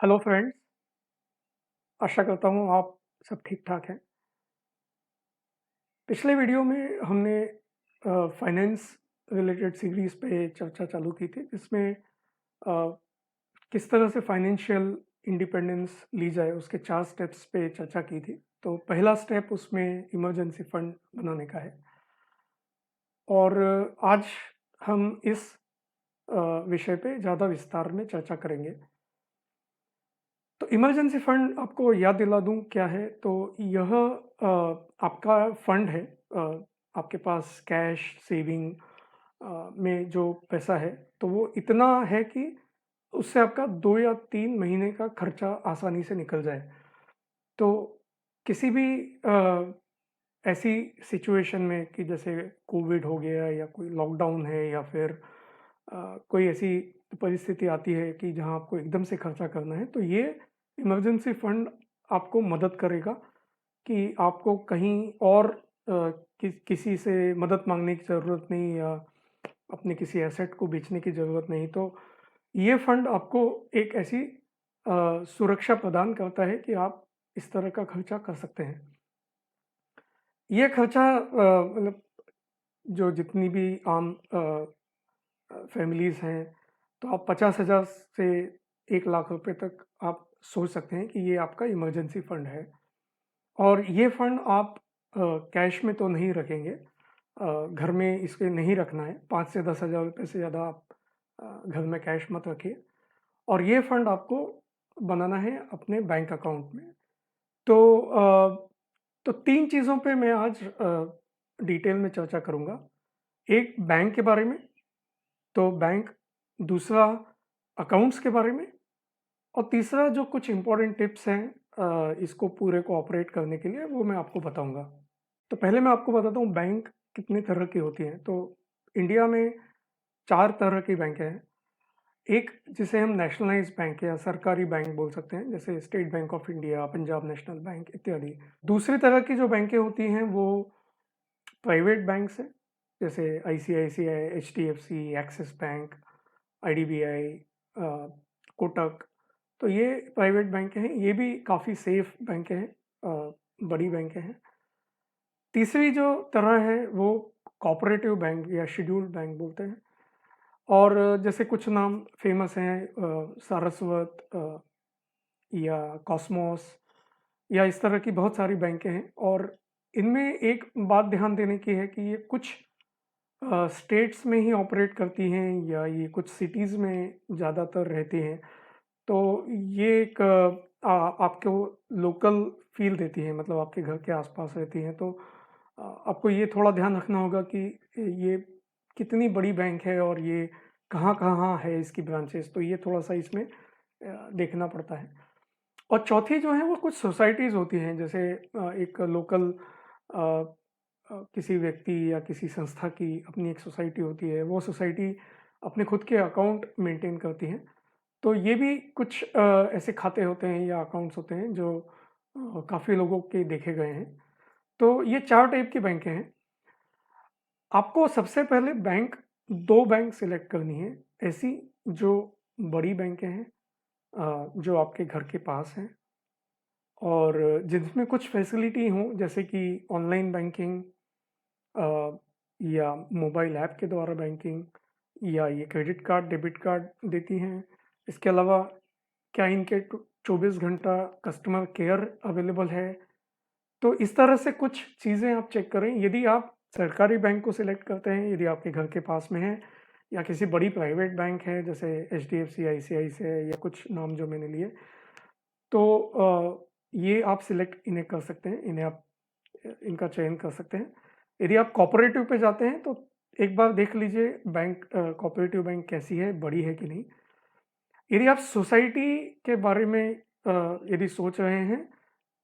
Hello friends, आशा करता हूँ आप सब ठीक-ठाक हैं। पिछले वीडियो में हमने फाइनेंस रिलेटेड सीरीज़ पे चर्चा चालू की थी जिसमें किस तरह से फाइनेंशियल इंडिपेंडेंस ली जाए उसके 4 स्टेप्स पे चर्चा की थी। तो पहला स्टेप उसमें इमरजेंसी फंड बनाने का है और आज हम इस विषय पे ज़्यादा विस्तार में चर्चा करेंगे। तो इमरजेंसी फंड आपको याद दिला दूँ क्या है, तो यह आपका फंड है। आपके पास कैश सेविंग में जो पैसा है, तो वो इतना है कि उससे आपका 2 या 3 महीने का खर्चा आसानी से निकल जाए। तो किसी भी ऐसी सिचुएशन में कि जैसे कोविड हो गया या कोई लॉकडाउन है या फिर कोई ऐसी परिस्थिति आती है कि जहाँ आपको एकदम से खर्चा करना है, तो ये इमरजेंसी फंड आपको मदद करेगा कि आपको कहीं और किसी से मदद मांगने की ज़रूरत नहीं या अपने किसी एसेट को बेचने की ज़रूरत नहीं। तो ये फंड आपको एक ऐसी सुरक्षा प्रदान करता है कि आप इस तरह का खर्चा कर सकते हैं। ये खर्चा मतलब जो जितनी भी आम फैमिलीज़ हैं, तो आप 50,000 से 1 लाख रुपए तक आप सोच सकते हैं कि ये आपका इमरजेंसी फंड है। और ये फंड आप कैश में तो नहीं रखेंगे, घर में इसके नहीं रखना है। 5 से 10,000 रुपए से ज़्यादा आप घर में कैश मत रखिए और ये फंड आपको बनाना है अपने बैंक अकाउंट में। तो 3 चीज़ों पे मैं आज डिटेल में चर्चा करूँगा। एक बैंक के बारे में, तो बैंक, दूसरा अकाउंट्स के बारे में और तीसरा जो कुछ इम्पोर्टेंट टिप्स हैं इसको पूरे को ऑपरेट करने के लिए, वो मैं आपको बताऊँगा। तो पहले मैं आपको बताता हूँ बैंक कितने तरह की होती हैं। तो इंडिया में 4 तरह की बैंकें हैं। एक जिसे हम नेशनलाइज़्ड बैंक या सरकारी बैंक बोल सकते हैं, जैसे state bank of India, Punjab national bank इत्यादि। दूसरी तरह की जो बैंकें होती हैं वो प्राइवेट बैंक्स हैं, जैसे ICICI, HDFC, axis bank, IDBI, Kotak. तो ये प्राइवेट बैंकें हैं, ये भी काफ़ी सेफ बैंकें हैं, बड़ी बैंकें हैं। तीसरी जो तरह है वो कोऑपरेटिव बैंक या शेड्यूल्ड बैंक बोलते हैं और जैसे कुछ नाम फेमस हैं, सारस्वत या कॉस्मोस या इस तरह की बहुत सारी बैंकें हैं। और इनमें एक बात ध्यान देने की है कि ये कुछ स्टेट्स में ही ऑपरेट करती हैं या ये कुछ सिटीज़ में ज़्यादातर रहती हैं। तो ये एक आपको लोकल फ़ील देती है, मतलब आपके घर के आसपास रहती हैं। तो आपको ये थोड़ा ध्यान रखना होगा कि ये कितनी बड़ी बैंक है और ये कहाँ-कहाँ है इसकी ब्रांचेस, तो ये थोड़ा-सा इसमें देखना पड़ता है। और चौथी जो है वो कुछ सोसाइटीज़ होती हैं, जैसे एक लोकल किसी व्यक्ति या किसी संस्था की अपनी एक सोसाइटी होती है, वो सोसाइटी अपने खुद के अकाउंट मेंटेन करती हैं। तो ये भी कुछ ऐसे खाते होते हैं या अकाउंट्स होते हैं जो काफ़ी लोगों के देखे गए हैं। तो ये 4 टाइप की बैंकें हैं। आपको सबसे पहले 2 बैंक सेलेक्ट करनी है, ऐसी जो बड़ी बैंकें हैं, जो आपके घर के पास हैं और जिसमें कुछ फैसिलिटी हों, जैसे कि ऑनलाइन बैंकिंग, या मोबाइल ऐप के द्वारा बैंकिंग, या ये क्रेडिट कार्ड, डेबिट कार्ड देती हैं। इसके अलावा क्या इनके 24 घंटा कस्टमर केयर अवेलेबल है? तो इस तरह से कुछ चीज़ें आप चेक करें। यदि आप सरकारी बैंक को सिलेक्ट करते हैं, यदि आपके घर के पास में है या किसी बड़ी प्राइवेट बैंक है जैसे एचडीएफसी, आईसीआईसीआई या कुछ नाम जो मैंने लिए, तो ये आप सिलेक्ट इन्हें कर सकते हैं, इन्हें आप इनका चयन कर सकते हैं। यदि आप कोऑपरेटिव पे जाते हैं तो एक बार देख लीजिए बैंक, कोऑपरेटिव बैंक कैसी है, बड़ी है कि नहीं। यदि आप सोसाइटी के बारे में यदि सोच रहे हैं,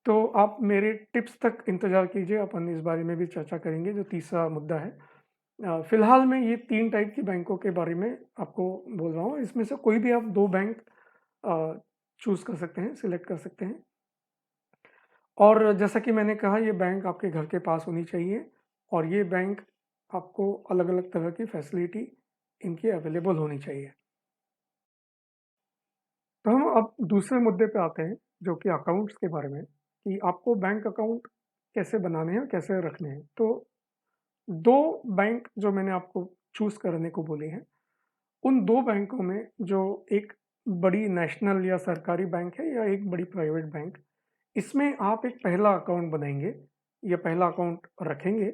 तो आप मेरे टिप्स तक इंतज़ार कीजिए, अपन इस बारे में भी चर्चा करेंगे जो तीसरा मुद्दा है। फ़िलहाल मैं ये 3 टाइप की बैंकों के बारे में आपको बोल रहा हूँ, इसमें से कोई भी आप 2 बैंक अ, चूज़ कर सकते हैं, सिलेक्ट कर सकते हैं। और जैसा कि मैंने कहा, ये बैंक आपके घर के पास होनी चाहिए और ये बैंक आपको अलग-अलग तरह की फैसिलिटी इनकी अवेलेबल होनी चाहिए। तो हम अब दूसरे मुद्दे पे आते हैं, जो कि अकाउंट्स के बारे में, कि आपको बैंक अकाउंट कैसे बनाने हैं और कैसे रखने हैं। तो 2 बैंक जो मैंने आपको चूज़ करने को बोले हैं, उन 2 बैंकों में जो एक बड़ी नेशनल या सरकारी बैंक है या एक बड़ी प्राइवेट बैंक, इसमें आप एक पहला अकाउंट बनाएँगे या पहला अकाउंट रखेंगे,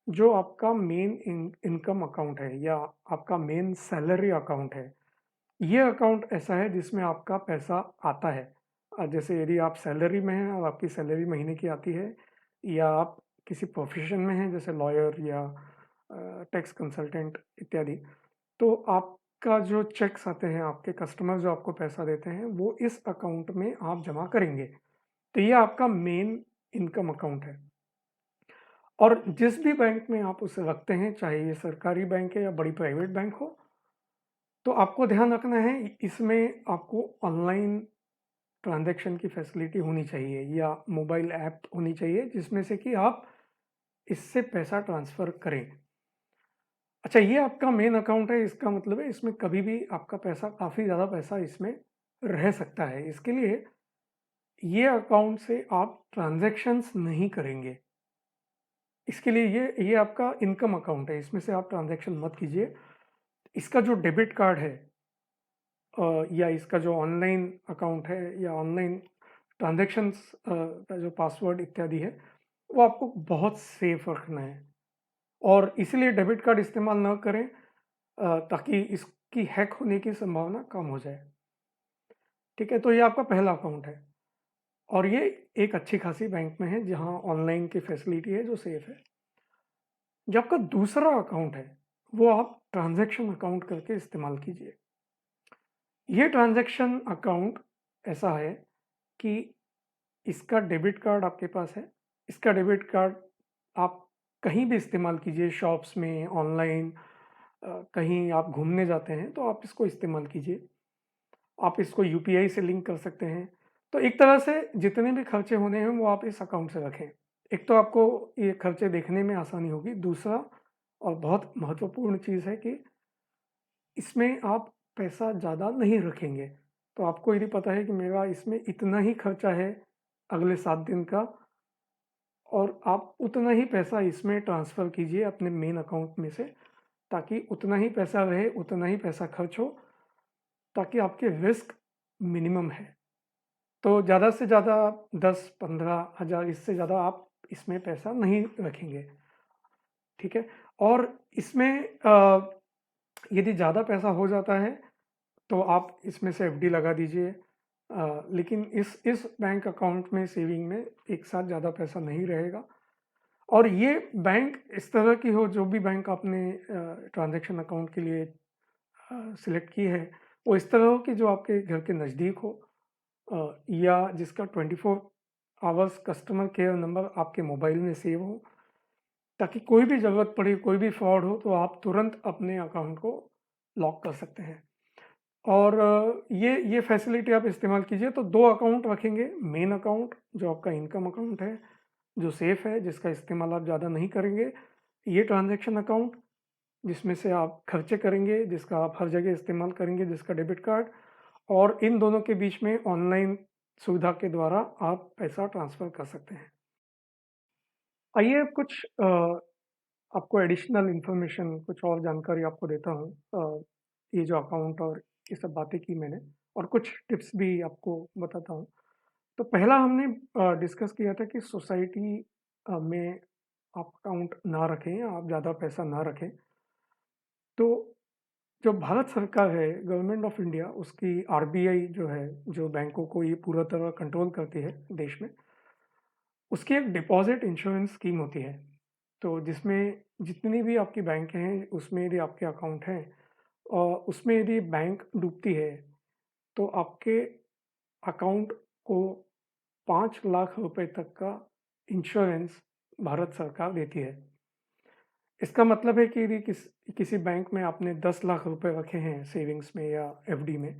जो आपका मेन इनकम अकाउंट है या आपका मेन सैलरी अकाउंट है। ये अकाउंट ऐसा है जिसमें आपका पैसा आता है। जैसे यदि आप सैलरी में हैं और आपकी सैलरी महीने की आती है, या आप किसी प्रोफ़ेशन में हैं जैसे लॉयर या टैक्स कंसल्टेंट इत्यादि, तो आपका जो चेक्स आते हैं, आपके कस्टमर जो आपको पैसा देते हैं, वो इस अकाउंट में आप जमा करेंगे। तो ये आपका मेन इनकम अकाउंट है। और जिस भी बैंक में आप उसे रखते हैं, चाहे ये सरकारी बैंक है या बड़ी प्राइवेट बैंक हो, तो आपको ध्यान रखना है, इसमें आपको ऑनलाइन ट्रांज़ैक्शन की फैसिलिटी होनी चाहिए या मोबाइल ऐप होनी चाहिए, जिसमें से कि आप इससे पैसा ट्रांसफ़र करें। अच्छा, ये आपका मेन अकाउंट है, इसका मतलब है इसमें कभी भी आपका पैसा, काफ़ी ज़्यादा पैसा इसमें रह सकता है। इसके लिए ये अकाउंट से आप ट्रांज़ैक्शंस नहीं करेंगे। इसके लिए ये आपका इनकम अकाउंट है, इसमें से आप ट्रांज़ैक्शन मत कीजिए। इसका जो डेबिट कार्ड है, या इसका जो ऑनलाइन अकाउंट है या ऑनलाइन ट्रांज़ैक्शंस का जो पासवर्ड इत्यादि है, वो आपको बहुत सेफ रखना है। और इसीलिए डेबिट कार्ड इस्तेमाल ना करें, ताकि इसकी हैक होने की संभावना कम हो जाए। ठीक है, तो ये आपका पहला अकाउंट है और ये एक अच्छी खासी बैंक में है, जहाँ ऑनलाइन की फैसिलिटी है जो सेफ है। जो आपका दूसरा अकाउंट है, वो आप ट्रांज़ैक्शन अकाउंट करके इस्तेमाल कीजिए। ये ट्रांज़ैक्शन अकाउंट ऐसा है कि इसका डेबिट कार्ड आपके पास है। इसका डेबिट कार्ड आप कहीं भी इस्तेमाल कीजिए, शॉप्स में, ऑनलाइन, कहीं आप घूमने जाते हैं तो आप इसको इस्तेमाल कीजिए। आप इसको यूपीआई से लिंक कर सकते हैं। तो एक तरह से जितने भी खर्चे होने हैं वो आप इस अकाउंट से रखें। एक तो आपको ये खर्चे देखने में आसानी होगी, दूसरा और बहुत महत्वपूर्ण चीज़ है कि इसमें आप पैसा ज़्यादा नहीं रखेंगे। तो आपको यदि पता है कि मेरा इसमें इतना ही खर्चा है अगले 7 दिन का, और आप उतना ही पैसा इसमें ट्रांसफ़र कीजिए अपने मेन अकाउंट में से, ताकि उतना ही पैसा रहे, उतना ही पैसा खर्च हो, ताकि आपके रिस्क मिनिमम है। तो ज़्यादा से ज़्यादा 10-15 हज़ार, इससे ज़्यादा आप इसमें पैसा नहीं रखेंगे, ठीक है? और इसमें यदि ज़्यादा पैसा हो जाता है, तो आप इसमें से एफडी लगा दीजिए। लेकिन इस बैंक अकाउंट में, सेविंग में एक साथ ज़्यादा पैसा नहीं रहेगा। और ये बैंक इस तरह की हो, जो भी बैंक आपने ट्रांज़ैक्शन अकाउंट के लिए सिलेक्ट की है, वो इस तरह हो कि जो आपके घर के नज़दीक हो, या जिसका 24 आवर्स कस्टमर केयर नंबर आपके मोबाइल में सेव हो, ताकि कोई भी ज़रूरत पड़े, कोई भी फ्रॉड हो, तो आप तुरंत अपने अकाउंट को लॉक कर सकते हैं। और ये फैसिलिटी आप इस्तेमाल कीजिए। तो 2 अकाउंट रखेंगे, मेन अकाउंट जो आपका इनकम अकाउंट है, जो सेफ़ है, जिसका इस्तेमाल आप ज़्यादा नहीं करेंगे। ये ट्रांज़ैक्शन अकाउंट जिसमें से आप खर्चे करेंगे, जिसका आप हर जगह इस्तेमाल करेंगे, जिसका डेबिट कार्ड, और इन दोनों के बीच में ऑनलाइन सुविधा के द्वारा आप पैसा ट्रांसफ़र कर सकते हैं। आइए अब कुछ आपको एडिशनल इन्फॉर्मेशन, कुछ और जानकारी आपको देता हूँ। ये जो अकाउंट और ये सब बातें की मैंने, और कुछ टिप्स भी आपको बताता हूँ। तो पहला हमने डिस्कस किया था कि सोसाइटी में आप अकाउंट ना रखें, आप ज़्यादा पैसा ना रखें। तो जो भारत सरकार है, गवर्नमेंट ऑफ इंडिया, उसकी आरबीआई जो है, जो बैंकों को ये पूरा तरह कंट्रोल करती है देश में, उसकी एक डिपॉज़िट इंश्योरेंस स्कीम होती है। तो जिसमें जितनी भी आपकी बैंक हैं, उसमें यदि आपके अकाउंट हैं और उसमें यदि बैंक डूबती है, तो आपके अकाउंट को 5 लाख रुपए तक का इंश्योरेंस भारत सरकार देती है। इसका मतलब है कि यदि किसी बैंक में आपने 10 लाख रुपए रखे हैं सेविंग्स में या एफडी में,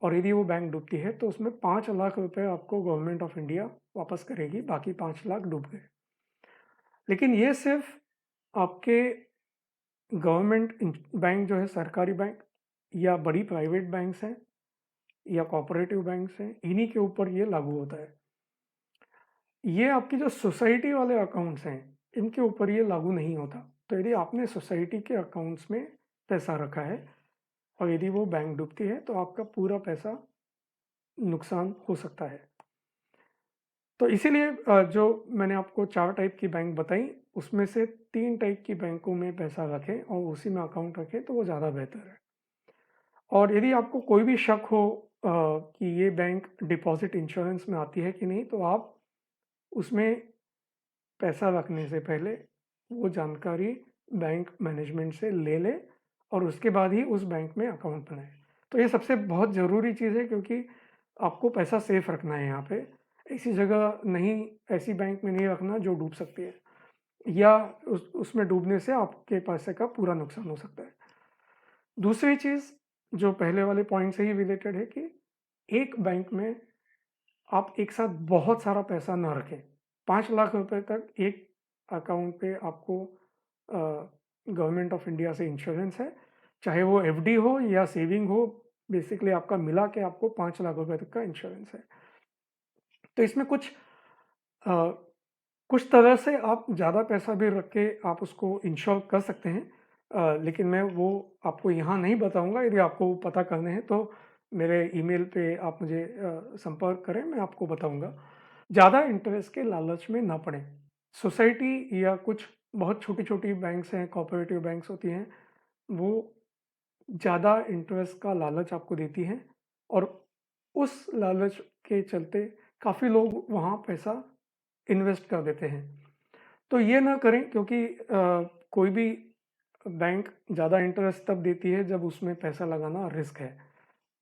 और यदि वो बैंक डूबती है, तो उसमें 5 लाख रुपए आपको गवर्नमेंट ऑफ इंडिया वापस करेगी, बाकी 5 लाख डूब गए। लेकिन ये सिर्फ़ आपके गवर्नमेंट बैंक जो है, सरकारी बैंक या बड़ी प्राइवेट बैंक्स हैं, या कोऑपरेटिव बैंक्स हैं, इन्हीं के ऊपर ये लागू होता है। ये आपकी जो सोसाइटी वाले अकाउंट्स हैं, इनके ऊपर ये लागू नहीं होता। तो यदि आपने सोसाइटी के अकाउंट्स में पैसा रखा है और यदि वो बैंक डूबती है तो आपका पूरा पैसा नुकसान हो सकता है। तो इसीलिए जो मैंने आपको 4 टाइप की बैंक बताई, उसमें से 3 टाइप की बैंकों में पैसा रखें और उसी में अकाउंट रखें तो वो ज़्यादा बेहतर है। और यदि आपको कोई भी शक हो कि ये बैंक डिपॉज़िट इंश्योरेंस में आती है कि नहीं, तो आप उसमें पैसा रखने से पहले वो जानकारी बैंक मैनेजमेंट से ले लें और उसके बाद ही उस बैंक में अकाउंट बनाएँ। तो ये सबसे बहुत ज़रूरी चीज़ है, क्योंकि आपको पैसा सेफ रखना है यहाँ पे। ऐसी जगह नहीं, ऐसी बैंक में नहीं रखना जो डूब सकती है, या उसमें डूबने से आपके पैसे का पूरा नुकसान हो सकता है। दूसरी चीज़ जो पहले वाले पॉइंट से ही रिलेटेड है कि एक बैंक में आप एक साथ बहुत सारा पैसा ना रखें। 5 लाख रुपए तक एक अकाउंट पे आपको गवर्नमेंट ऑफ इंडिया से इंश्योरेंस है, चाहे वो एफडी हो या सेविंग हो, बेसिकली आपका मिला के आपको 5 लाख रुपए तक का इंश्योरेंस है। तो इसमें अ, कुछ तरह से आप ज़्यादा पैसा भी रख के आप उसको इंश्योर कर सकते हैं, लेकिन मैं वो आपको यहाँ नहीं बताऊँगा। यदि आपको वो पता करने हैं तो मेरे ईमेल पे आप मुझे संपर्क करें, मैं आपको बताऊँगा। ज़्यादा इंटरेस्ट के लालच में ना पड़ें। सोसाइटी या कुछ बहुत छोटी-छोटी बैंक्स हैं, कोऑपरेटिव बैंक्स होती हैं, वो ज़्यादा इंटरेस्ट का लालच आपको देती हैं और उस लालच के चलते काफ़ी लोग वहाँ पैसा इन्वेस्ट कर देते हैं। तो ये ना करें, क्योंकि कोई भी बैंक ज़्यादा इंटरेस्ट तब देती है जब उसमें पैसा लगाना रिस्क है।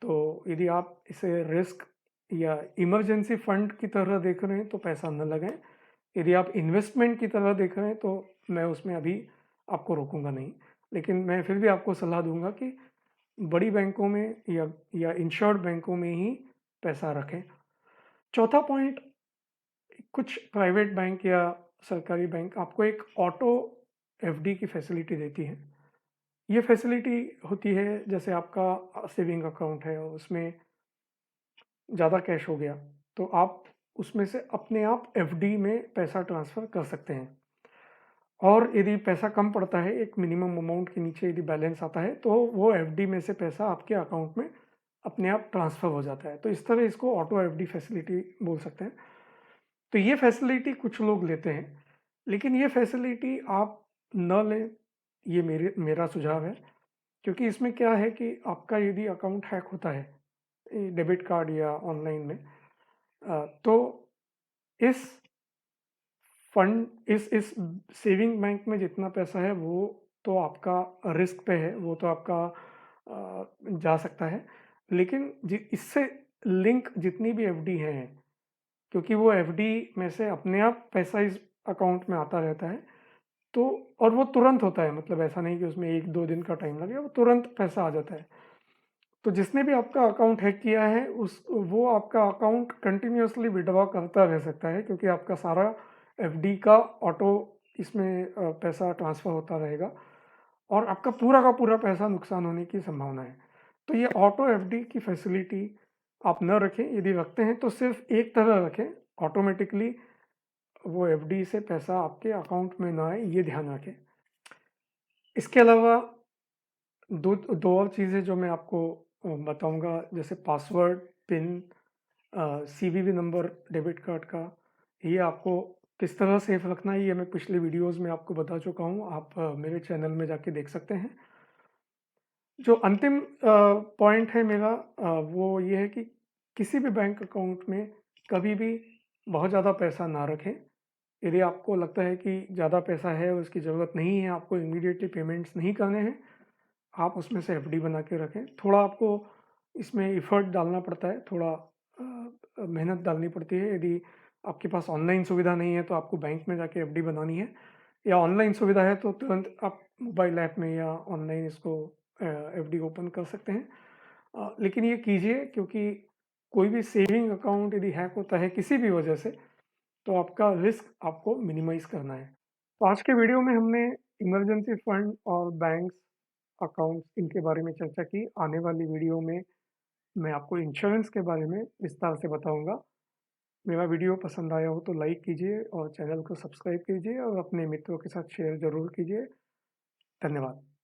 तो यदि आप इसे रिस्क या इमरजेंसी फंड की तरह देख रहे हैं तो पैसा न लगाएँ। यदि आप इन्वेस्टमेंट की तरह देख रहे हैं तो मैं उसमें अभी आपको रोकूँगा नहीं। लेकिन मैं फिर भी आपको सलाह दूँगा कि बड़ी बैंकों में या इंश्योर्ड बैंकों में ही पैसा रखें। चौथा पॉइंट, कुछ प्राइवेट बैंक या सरकारी बैंक आपको एक ऑटो एफडी की फैसिलिटी देती हैं। ये फैसिलिटी होती है, जैसे आपका सेविंग अकाउंट है और उसमें ज़्यादा कैश हो गया, तो आप उसमें से अपने आप एफडी में पैसा ट्रांसफ़र कर सकते हैं। और यदि पैसा कम पड़ता है, एक मिनिमम अमाउंट के नीचे यदि बैलेंस आता है, तो वो एफडी में से पैसा आपके अकाउंट में अपने आप ट्रांसफ़र हो जाता है। तो इस तरह इसको ऑटो एफडी फैसिलिटी बोल सकते हैं। तो ये फैसिलिटी कुछ लोग लेते हैं, लेकिन ये फैसिलिटी आप न लें, ये मेरा सुझाव है। क्योंकि इसमें क्या है कि आपका यदि अकाउंट हैक होता है, डेबिट कार्ड या ऑनलाइन में, तो इस इस सेविंग बैंक में जितना पैसा है वो तो आपका रिस्क पे है, वो तो आपका जा सकता है। लेकिन इससे लिंक जितनी भी एफडी हैं, क्योंकि वो एफडी में से अपने आप पैसा इस अकाउंट में आता रहता है, तो और वो तुरंत होता है, मतलब ऐसा नहीं कि उसमें 1-2 दिन का टाइम लगेगा, वो तुरंत पैसा आ जाता है। तो जिसने भी आपका अकाउंट हैक किया है, उस वो आपका अकाउंट कंटिन्यूअसली विथड्रॉ करता रह सकता है, क्योंकि आपका सारा एफडी का ऑटो इसमें पैसा ट्रांसफ़र होता रहेगा और आपका पूरा का पूरा पैसा नुकसान होने की संभावना है। तो ये ऑटो एफडी की फैसिलिटी आप न रखें, यदि रखते हैं तो सिर्फ एक तरह रखें, ऑटोमेटिकली वो एफडी से पैसा आपके अकाउंट में ना आए, ये ध्यान रखें। इसके अलावा 2 और चीज़ें जो मैं आपको बताऊँगा, जैसे password, pin, CVV number debit card का, ये आपको किस तरह सेफ रखना है, ये मैं पिछले वीडियोज़ में आपको बता चुका हूँ। आप मेरे चैनल में जाके देख सकते हैं। जो अंतिम पॉइंट है मेरा, वो ये है कि किसी भी बैंक अकाउंट में कभी भी बहुत ज़्यादा पैसा ना रखें। यदि आपको लगता है कि ज़्यादा पैसा है, उसकी ज़रूरत नहीं है, आपको इमीडिएटली पेमेंट्स नहीं करने हैं, आप उसमें से एफडी बना के रखें। थोड़ा आपको इसमें एफर्ट डालना पड़ता है, थोड़ा मेहनत डालनी पड़ती है। यदि आपके पास ऑनलाइन सुविधा नहीं है तो आपको बैंक में जाके एफडी बनानी है, या ऑनलाइन सुविधा है तो तुरंत आप मोबाइल ऐप में या ऑनलाइन इसको एफडी ओपन कर सकते हैं। लेकिन ये कीजिए, क्योंकि कोई भी सेविंग अकाउंट यदि हैक होता है किसी भी वजह से, तो आपका रिस्क आपको मिनिमाइज़ करना है। तो आज के वीडियो में हमने इमरजेंसी फंड और बैंक्स अकाउंट्स, इनके बारे में चर्चा की। आने वाली वीडियो में मैं आपको इंश्योरेंस के बारे में विस्तार से बताऊँगा। मेरा वीडियो पसंद आया हो तो लाइक कीजिए और चैनल को सब्सक्राइब कीजिए और अपने मित्रों के साथ शेयर ज़रूर कीजिए। धन्यवाद।